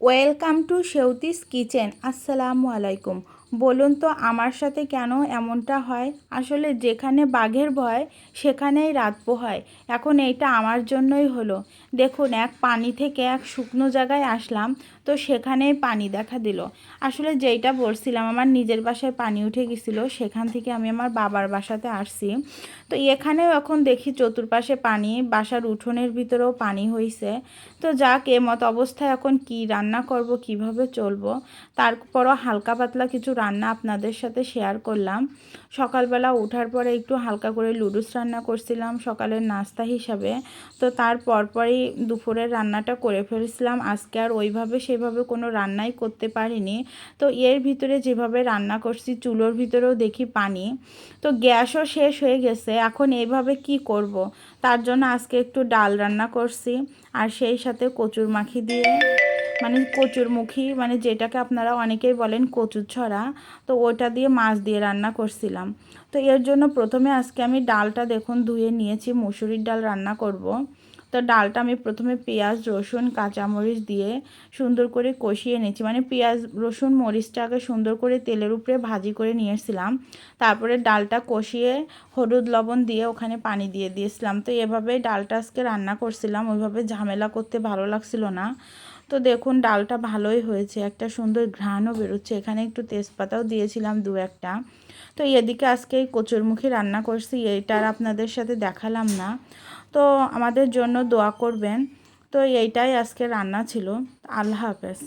Welcome to সেউতিস kitchen. আসসালামু আলাইকুম। বলুন তো আমার সাথে কেন এমনটা হয়? আসলে যেখানে বাঘের ভয় সেখানেই রাত পোহায়। এখন এইটা আমার জন্যই হলো। দেখুন, এক পানি থেকে এক শুকনো জায়গায় আসলাম, তো সেখানেই পানি দেখা দিল। আসলে যেইটা বলছিলাম, আমার নিজের বাসায় পানি উঠে গেছিলো, সেখান থেকে আমি আমার বাবার বাসাতে আসছি। তো এখানেও এখন দেখি চতুর্পাশে পানি, বাসার উঠোনের ভিতরেও পানি হয়েছে। তো যাক, মত অবস্থায় এখন কি রান্না করব, কিভাবে চলবো, তারপরও হালকা পাতলা কিছু রান্না আপনাদের সাথে শেয়ার করলাম। সকালবেলা ওঠার পরে একটু হালকা করে লুডুস রান্না করছিলাম সকালের নাস্তা হিসাবে। তো তার পরপরই দুপুরের রান্নাটা করে ফেলেছিলাম। আজকে আর ওইভাবে সেভাবে কোনো রান্নাই করতে পারিনি। তো এর ভিতরে যেভাবে রান্না করছি, চুলোর ভিতরেও দেখি পানি, তো গ্যাসও শেষ হয়ে গেছে। এখন এইভাবে কি করব, তার জন্য আজকে একটু ডাল রান্না করছি, আর সেই সাথে কচুর মাখি দিয়ে, মানে কচুরমুখী, মানে যেটাকে আপনারা অনেকেই বলেন কচুর ছড়া, তো ওটা দিয়ে মাছ দিয়ে রান্না করছিলাম। তো এর জন্য প্রথমে আজকে আমি ডালটা দেখুন ধুয়ে নিয়েছি, মুসুরির ডাল রান্না করব। তো ডালটা আমি প্রথমে পেঁয়াজ, রসুন, কাঁচামরিচ দিয়ে সুন্দর করে কষিয়ে নিয়েছি। মানে পেঁয়াজ, রসুন, মরিচটাকে সুন্দর করে তেলের উপরে ভাজি করে নিয়েছিলাম। তারপরে ডালটা কষিয়ে হলুদ লবণ দিয়ে ওখানে পানি দিয়ে দিয়েছিলাম। তো এভাবেই ডালটা আজকে রান্না করছিলাম, ওইভাবে ঝামেলা করতে ভালো লাগছিল না। তো দেখুন ডালটা ভালোই হয়েছে, একটা সুন্দর ঘ্রাণও বেরোচ্ছে। এখানে একটু তেজপাতাও দিয়েছিলাম দু একটা। তো এদিকে আজকে এই কচুরমুখী রান্না করছি, এইটা আর আপনাদের সাথে দেখালাম না। তো আমাদের জন্য দোয়া করবেন। তো এইটাই আজকে রান্না ছিল। আল্লাহ হাফেজ।